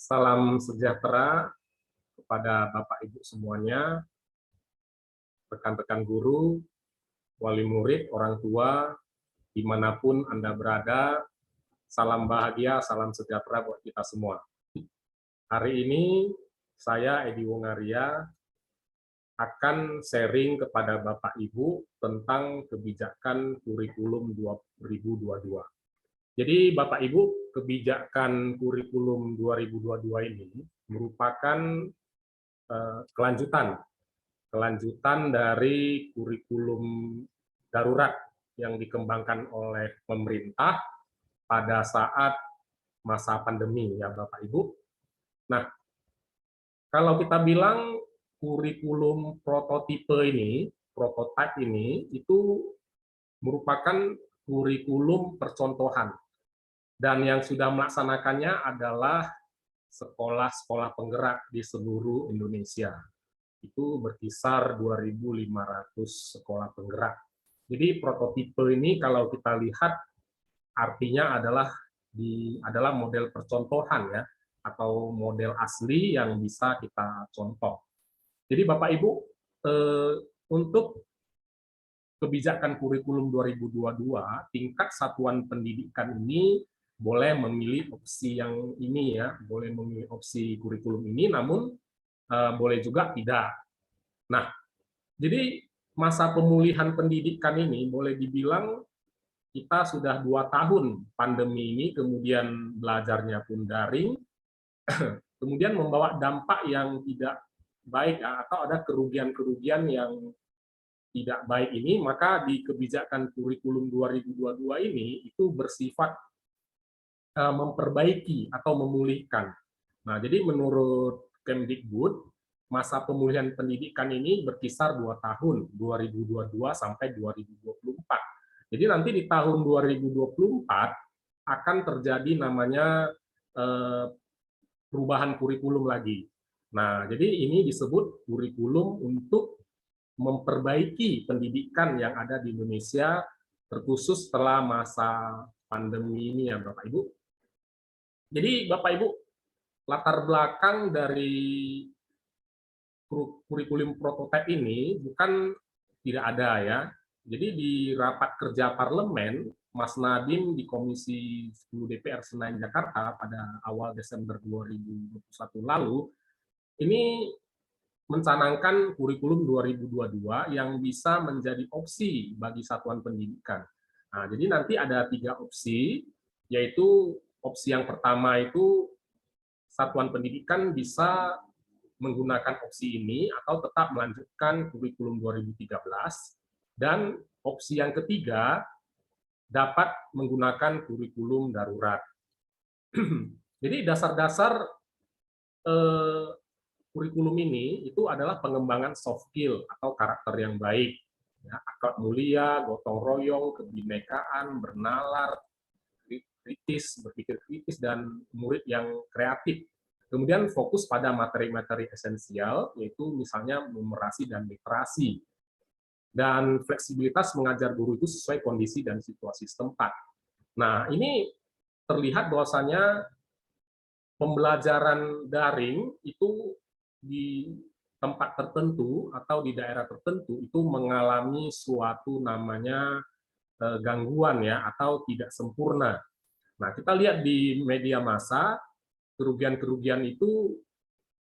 Salam sejahtera kepada Bapak Ibu semuanya, rekan-rekan guru, wali murid, orang tua, dimanapun Anda berada, salam bahagia, salam sejahtera buat kita semua. Hari ini saya, Edi Wongaria, akan sharing kepada Bapak Ibu tentang kebijakan kurikulum 2022. Jadi Bapak Ibu, kebijakan kurikulum 2022 ini merupakan kelanjutan dari kurikulum darurat yang dikembangkan oleh pemerintah pada saat masa pandemi, ya Bapak Ibu. Nah, kalau kita bilang kurikulum prototipe ini itu merupakan kurikulum percontohan, dan yang sudah melaksanakannya adalah sekolah-sekolah penggerak di seluruh Indonesia. Itu berkisar 2.500 sekolah penggerak. Jadi prototipe ini kalau kita lihat artinya adalah model percontohan, ya, atau model asli yang bisa kita contoh. Jadi Bapak Ibu, untuk kebijakan kurikulum 2022, tingkat satuan pendidikan ini boleh memilih opsi yang ini, ya, boleh memilih opsi kurikulum ini, namun boleh juga tidak. Nah, jadi masa pemulihan pendidikan ini boleh dibilang kita sudah 2 tahun pandemi ini, kemudian belajarnya pun daring, kemudian membawa dampak yang tidak baik, atau ada kerugian-kerugian yang tidak baik ini, maka di kebijakan kurikulum 2022 ini itu bersifat memperbaiki atau memulihkan. Nah, jadi menurut Kemdikbud, masa pemulihan pendidikan ini berkisar 2 tahun, 2022 sampai 2024. Jadi nanti di tahun 2024 akan terjadi namanya perubahan kurikulum lagi. Nah, jadi ini disebut kurikulum untuk memperbaiki pendidikan yang ada di Indonesia, terkhusus setelah masa pandemi ini, ya Bapak Ibu. Jadi Bapak Ibu, latar belakang dari kurikulum prototipe ini bukan tidak ada, ya. Jadi di rapat kerja parlemen, Mas Nadiem di Komisi 10 DPR Senayan Jakarta pada awal Desember 2021 lalu, ini mencanangkan kurikulum 2022 yang bisa menjadi opsi bagi satuan pendidikan. Nah, jadi nanti ada 3 opsi, yaitu opsi yang pertama itu satuan pendidikan bisa menggunakan opsi ini atau tetap melanjutkan kurikulum 2013, dan opsi yang ketiga dapat menggunakan kurikulum darurat. Jadi dasar-dasar kurikulum ini itu adalah pengembangan soft skill atau karakter yang baik, ya, akhlak mulia, gotong royong, kebinekaan, bernalar, kritis, berpikir kritis, dan murid yang kreatif. Kemudian fokus pada materi-materi esensial, yaitu misalnya numerasi dan literasi. Dan fleksibilitas mengajar guru itu sesuai kondisi dan situasi setempat. Nah, ini terlihat bahwasanya pembelajaran daring itu di tempat tertentu atau di daerah tertentu itu mengalami suatu namanya gangguan, ya, atau tidak sempurna. Nah, kita lihat di media massa, kerugian-kerugian itu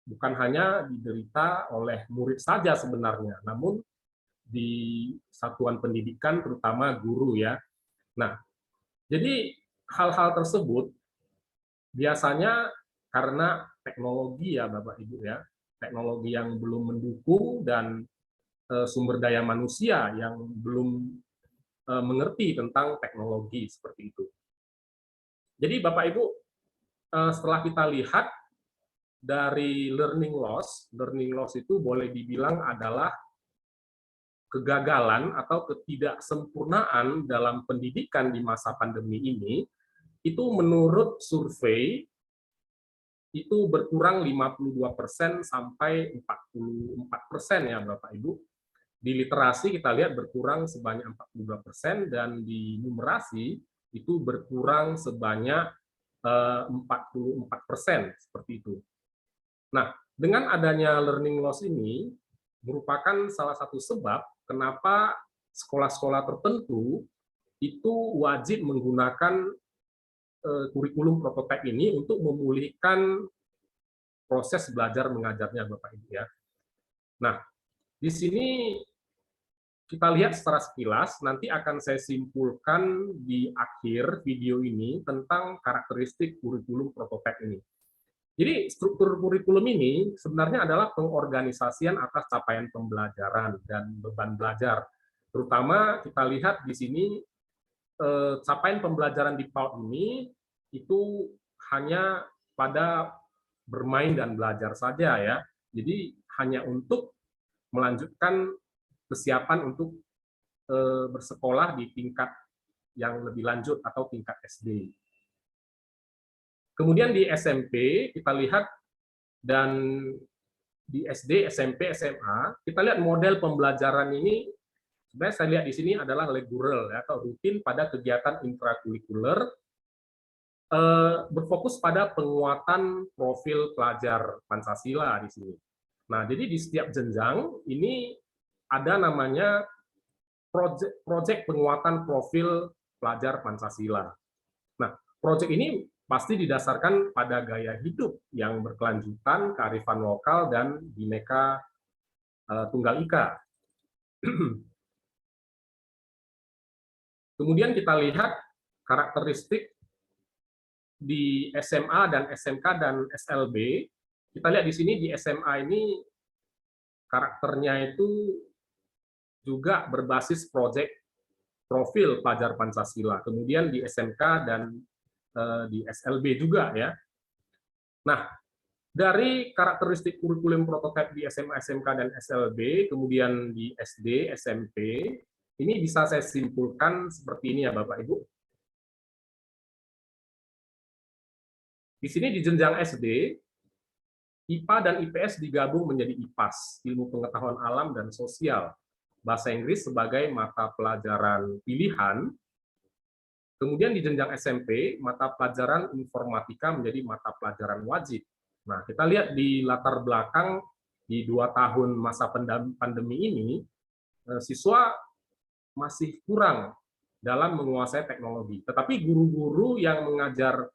bukan hanya diderita oleh murid saja sebenarnya, namun di satuan pendidikan, terutama guru, ya. Nah, jadi hal-hal tersebut biasanya karena teknologi, ya Bapak Ibu, ya, teknologi yang belum mendukung dan sumber daya manusia yang belum mengerti tentang teknologi seperti itu. Jadi Bapak Ibu, setelah kita lihat dari learning loss itu boleh dibilang adalah kegagalan atau ketidaksempurnaan dalam pendidikan di masa pandemi ini, itu menurut survei itu berkurang 52% sampai 44%, ya Bapak Ibu. Di literasi kita lihat berkurang sebanyak 42%, dan di numerasi itu berkurang sebanyak 44% seperti itu. Nah, dengan adanya learning loss ini merupakan salah satu sebab kenapa sekolah-sekolah tertentu itu wajib menggunakan kurikulum prototipe ini untuk memulihkan proses belajar mengajarnya, Bapak Ibu ya. Nah, di sini kita lihat secara sekilas, nanti akan saya simpulkan di akhir video ini tentang karakteristik kurikulum prototipe ini. Jadi struktur kurikulum ini sebenarnya adalah pengorganisasian atas capaian pembelajaran dan beban belajar. Terutama kita lihat di sini capaian pembelajaran di PAUD ini itu hanya pada bermain dan belajar saja ya. Jadi hanya untuk melanjutkan kesiapan untuk bersekolah di tingkat yang lebih lanjut atau tingkat SD. Kemudian di SMP kita lihat, dan di SD, SMP, SMA kita lihat model pembelajaran ini sebenarnya saya lihat di sini adalah reguler atau rutin pada kegiatan intrakurikuler, berfokus pada penguatan profil pelajar Pancasila di sini. Nah, jadi di setiap jenjang ini ada namanya proyek penguatan profil pelajar Pancasila. Nah, proyek ini pasti didasarkan pada gaya hidup yang berkelanjutan, kearifan lokal, dan Bhinneka Tunggal Ika. Kemudian kita lihat karakteristik di SMA dan SMK dan SLB. Kita lihat di sini di SMA ini karakternya itu juga berbasis proyek profil pelajar Pancasila. Kemudian di SMK dan di SLB juga ya. Nah, dari karakteristik kurikulum prototipe di SMA, SMK, dan SLB, kemudian di SD, SMP, ini bisa saya simpulkan seperti ini ya Bapak Ibu. Di sini di jenjang SD, IPA dan IPS digabung menjadi IPAS, Ilmu Pengetahuan Alam dan Sosial. Bahasa Inggris sebagai mata pelajaran pilihan. Kemudian di jenjang SMP, mata pelajaran informatika menjadi mata pelajaran wajib. Nah, kita lihat di latar belakang di 2 tahun masa pandemi ini, siswa masih kurang dalam menguasai teknologi. Tetapi guru-guru yang mengajar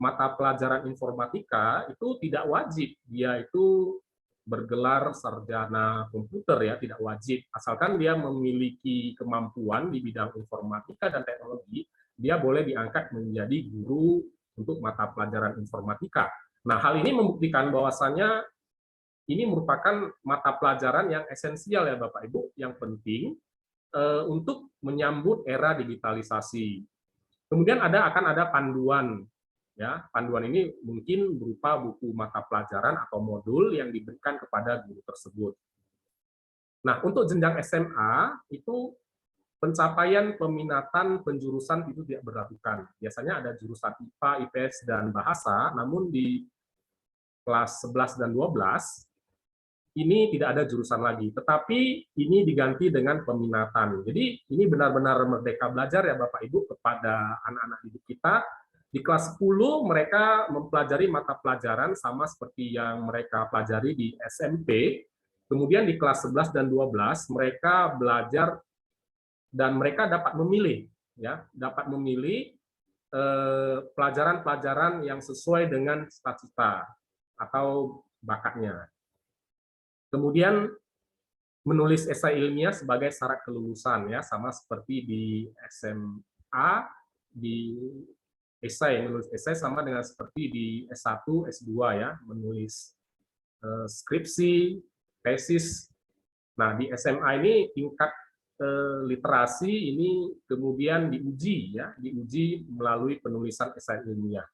mata pelajaran informatika itu tidak wajib dia itu bergelar sarjana komputer ya, tidak wajib. Asalkan dia memiliki kemampuan di bidang informatika dan teknologi, dia boleh diangkat menjadi guru untuk mata pelajaran informatika. Nah, hal ini membuktikan bahwasannya ini merupakan mata pelajaran yang esensial ya Bapak Ibu, yang penting untuk menyambut era digitalisasi. Kemudian akan ada panduan. Ya, panduan ini mungkin berupa buku mata pelajaran atau modul yang diberikan kepada guru tersebut. Nah, untuk jenjang SMA itu pencapaian peminatan penjurusan itu tidak berlakukan. Biasanya ada jurusan IPA, IPS, dan bahasa, namun di kelas 11 dan 12 ini tidak ada jurusan lagi, tetapi ini diganti dengan peminatan. Jadi ini benar-benar merdeka belajar ya Bapak Ibu kepada anak-anak didik kita. Di kelas 10 mereka mempelajari mata pelajaran sama seperti yang mereka pelajari di SMP. Kemudian di kelas 11 dan 12 mereka belajar dan mereka dapat memilih ya, dapat memilih pelajaran-pelajaran yang sesuai dengan cita-cita atau bakatnya. Kemudian menulis esai ilmiah sebagai syarat kelulusan ya, sama seperti di SMA, di menulis esai sama dengan seperti di S1, S2 ya, menulis skripsi, tesis. Nah, di SMA ini tingkat literasi ini kemudian diuji ya, diuji melalui penulisan esai ilmiah.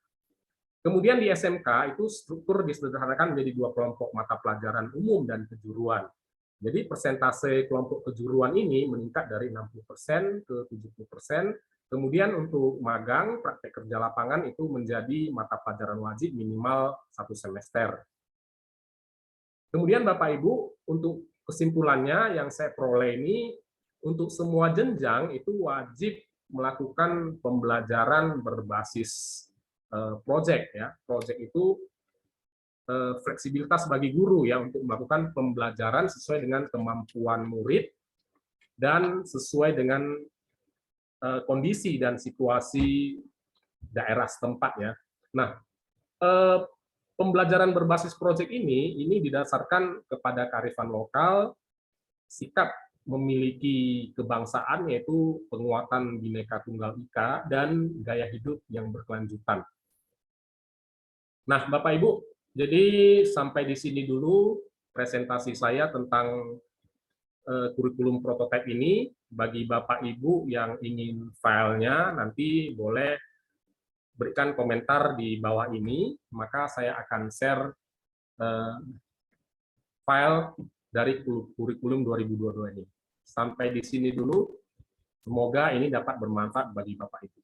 Kemudian di SMK itu struktur disederhanakan menjadi 2 kelompok mata pelajaran umum dan kejuruan. Jadi persentase kelompok kejuruan ini meningkat dari 60% ke 70%. Kemudian untuk magang, praktek kerja lapangan itu menjadi mata pelajaran wajib minimal 1 semester. Kemudian Bapak Ibu, untuk kesimpulannya yang saya peroleh ini, untuk semua jenjang itu wajib melakukan pembelajaran berbasis project ya. Project itu fleksibilitas bagi guru ya untuk melakukan pembelajaran sesuai dengan kemampuan murid dan sesuai dengan kondisi dan situasi daerah setempat ya. Nah, pembelajaran berbasis proyek ini didasarkan kepada kearifan lokal, sikap memiliki kebangsaan yaitu penguatan Bhinneka Tunggal Ika dan gaya hidup yang berkelanjutan. Nah, Bapak Ibu, jadi sampai di sini dulu presentasi saya tentang kurikulum prototipe ini. Bagi Bapak Ibu yang ingin filenya, nanti boleh berikan komentar di bawah ini, maka saya akan share file dari kurikulum 2022 ini. Sampai di sini dulu, semoga ini dapat bermanfaat bagi Bapak Ibu.